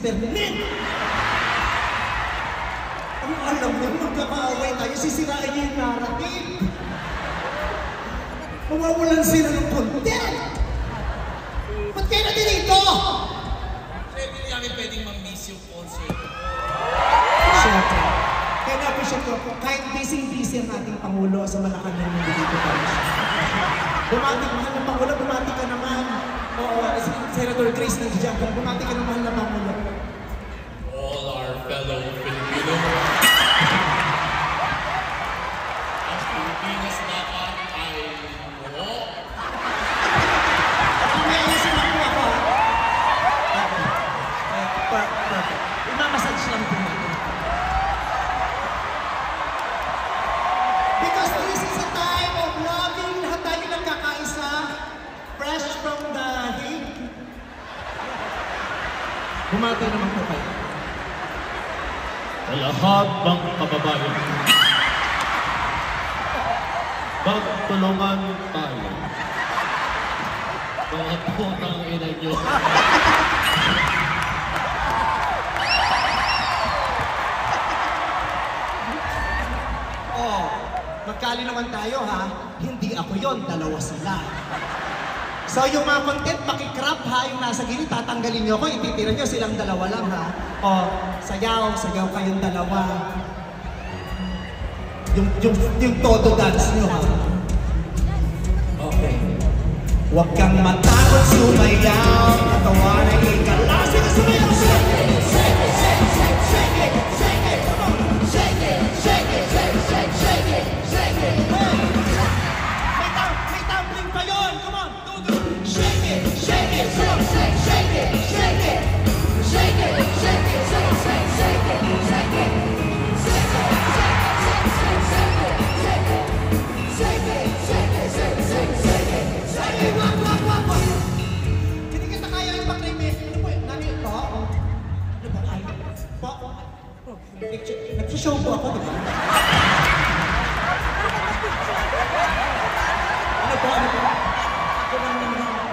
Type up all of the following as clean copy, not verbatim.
Berlin. Ang alam mo, magkakaaway tayo, sisirain niya yung narrative. Mawawalan sila ng content. Ba't kayo natin dito? Siyempre, hindi namin pwedeng mag-miss yung concert. Siyempre. Kaya na-appreciate ko, kahit busy-busy ang ating Pangulo sa Malacanang nandito tayo. Bumati, mahal ng Pangulo, bumati ka naman. Oo, Senator Chris nandiyan ka, bumati ka naman ng Pangulo. All our fellow Filipino. Ang Pilipinas dapat ay buo. May ayusin ako ako. Perfect. Imamassage lang po natin. Because this is a time of loving, lahat tayo nagkakaisa, fresh from the heat. Bumati naman po kayo. Sa lahat ng kababayan, magtulungan tayo. Mga putang ina nyo. Oh, magkali naman tayo ha. Hindi ako yon, dalawa sila. So yung mga content, makikrap ha, yung nasa gilid, tatanggalin nyo ko, ititira nyo silang dalawa lang ha. Oh, sayaw kayong dalawa. Yung todo dance nyo ha. Okay. Huwag kang matakot sumayaw, katawan ay ikala. Sige, sumayaw! May tumbling pa yun! Come on! Do! Shake it! Shake it! Come on! Shake it! Shake it! Shake it! Shake it! Shake it! Shake it! Hindi kita kaya yung pag-remake. Ano po yun? Nani? Po? Ano ba? Ay? Po? Nag-show po ako, di ba? Ano po? Ano po?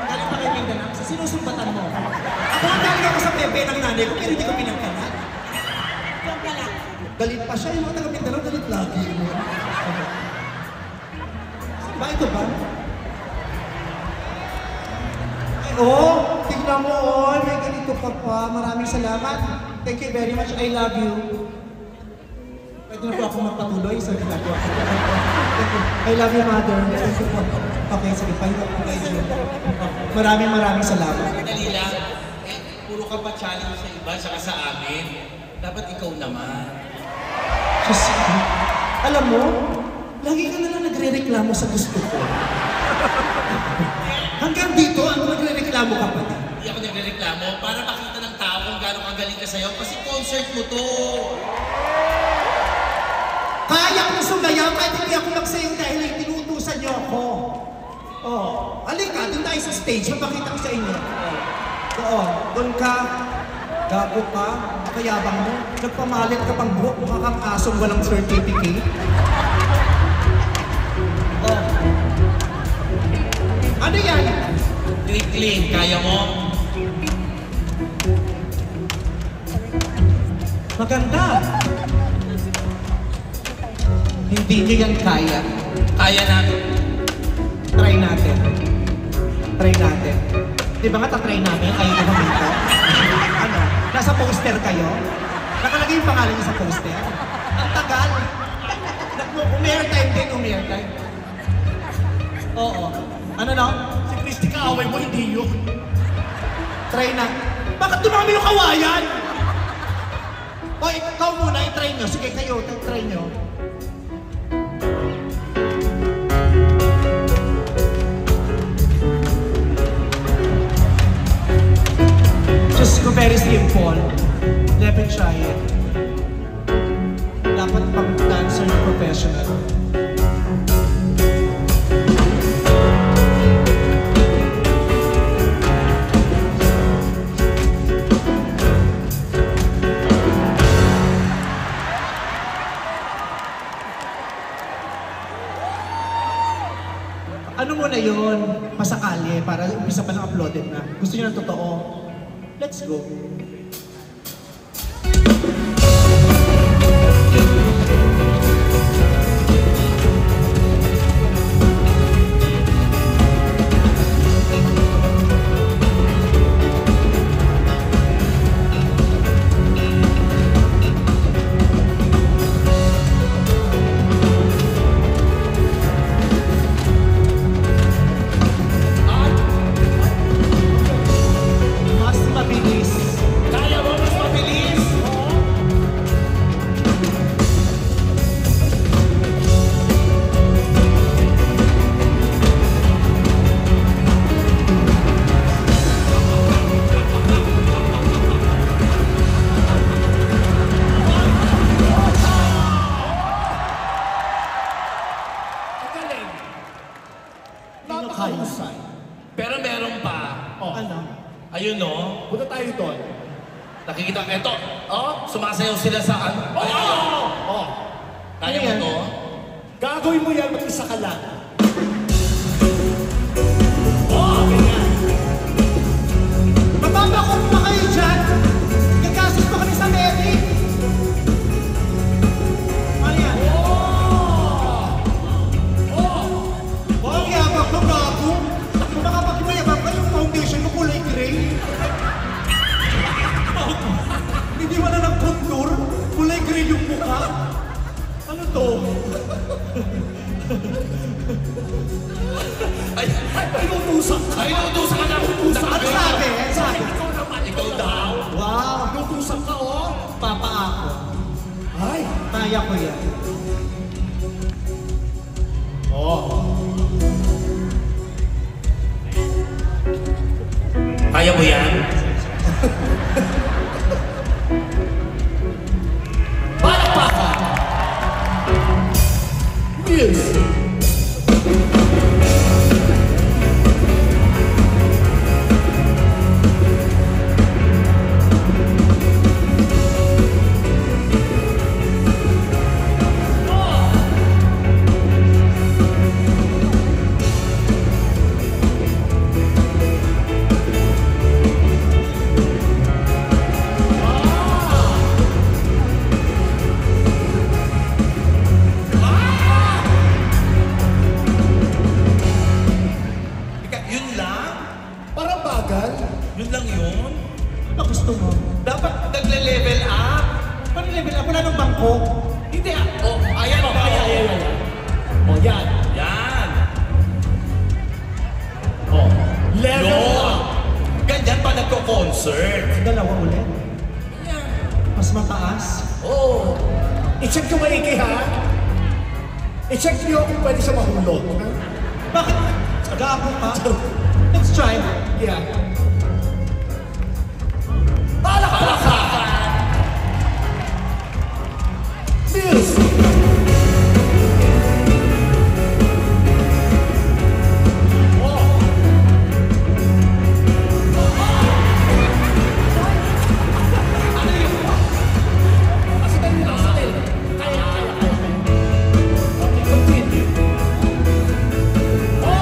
Galing pa kayo Mindanao? Sa sinusumbatan mo? Ako ang galing ako sa bebe ng nanay ko, pero hindi ko pinagkalat. Galit pa siya. Yung mga taga Mindanao, galit lagi. Ba ito ba? Oh, tignan mo, oh, may ganito ka pa. Maraming salamat. Thank you very much. I love you. Pwede na po ako magpatuloy sa ginagawa ko. I love you, mother. Thank you po. Okay, sige, pahinga po kayo. Maraming salamat. Dali lang. Puro ka pa challenge sa iba, saka sa amin. Dapat ikaw naman. Diyos ko. Alam mo, lagi ka na lang nagre-reklamo sa gusto ko. Hanggang dito, ano nagre-reklamo ka pa din? Hindi ako nagre-reklamo para makita ng tao kung gano'ng kagaling ka sa'yo kasi concert mo to. Kaya kong sumayaw kahit hindi ako magsayang dahil ay tinutusan niyo ako. Oh, halika, doon tayo sa stage. Mapakita ko sa inyo. Doon ka. Gago ka. Kayabang mo. Nagpamalit ka pang buhok. Mukha kang asong walang certificate. Oh. Ano yan? Clean, kaya mo? Maganda. Hindi niyo yan kaya. Kaya namin. Try natin. Try natin. Di ba nga tatry namin? Ayaw na dito. Ano? Nasa poster kayo? Nakalagay yung pangalan niyo sa poster? Ang tagal. Umare time din, umare time. Oo. Ano na? Si Christy kaaway mo, hindi yun. Try na. Bakit dumami yung kawayan? O, ikaw muna, i-try nyo. Sige, kayo, try nyo. Just go very simple. Let me try it. Dapat pang dancer na professional. Ano mo na yun? Pasakali para umpisa pa ng uploaded na. Gusto niyo ng totoo? Let's go. Mahusay. Pero meron pa. Oh, Ano? Ayun no. punta tayo doon. Nakikita, eto. Oh, sumasayaw sila sa ano. Oh! Oh, Kaya Ano yan? mo to? gagawin mo yan mag-isa ka lang. Oh, ganyan. Mababakot pa kayo dyan! Gagasos pa kami sa medic! Ano yan? Huwag yabang ko, gago! Kung makapag-mayabang ka, yung foundation mo kulay gray. Hindi mo na ng contour, kulay gray yung mukha. Ano to? Ay, Inutusan ka. ay, nautusan ka na. Ano sabi? Ano sabi? Ikaw naman, Ikaw daw. Wow! Inutusan ka, oh. Papa ako. Ay. Kaya ko yan. Oh. Kaya mo yan? Palakpakan. Music. Yun lang? Parang bagal. Yun lang yun? Ano gusto mo? Dapat nagle-level up. Paano level up? Wala nang bangko? Hindi ah. Oh, ayan oh. Ayan. Oh, yan. Yan. Oh. Level Yun. up. Ganyan pa nagko-concert. Dalawa ulit. Yan. Mas mataas. Oh. I-check nyo maigi, ha? I-check nyo kung pwede siya mahulog. Bakit? Gago ka? Let's try. Yeah. Palakpakan. Music. Oh. Continue. Oh.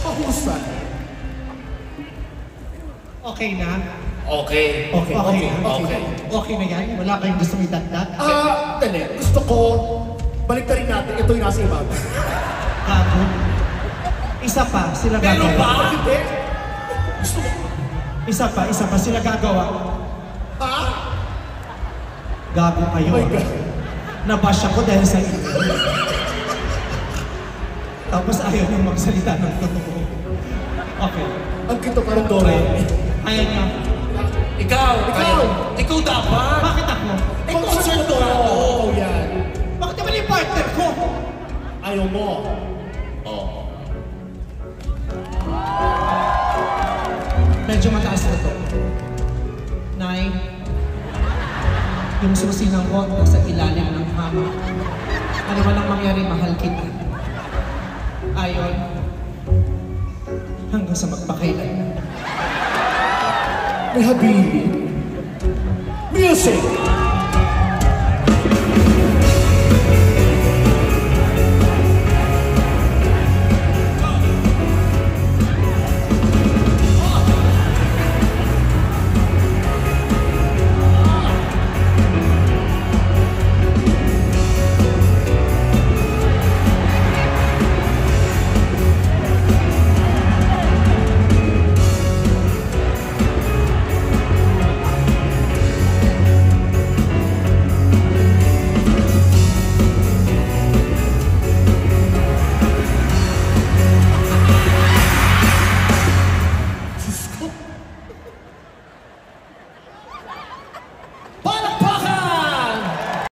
Mahusay. Okay na? Okay. Okay, Okay. Okay. Okay na yan? Wala kayong gusto idagdag? Dali. Gusto ko, balik na rin natin. Ito yung nasa ibabaw. Gago. Isa pa, sila Meron gagawa. pa? Hindi. Gusto mo. Isa pa, sila gagawa. Ha? Gago kayo. Oh my God. Nabash ako dahil sa inyo. Tapos ayaw niyong magsalita ng totoo. Okay. Ang kito parang Doraemon. Ayaw niyo. Ikaw. Ikaw. Ikaw dapat. Bakit ako? Eh, concert to ako. Oo, yan. Bakit naman yung partner ko? Ayaw mo. Oh. Medyo mataas na to. Nay, yung susi ng bot nasa ilalim ng hama. Ano man ang mangyari, mahal kita. Ayon, hanggang sa magpakailan. May habili. Music.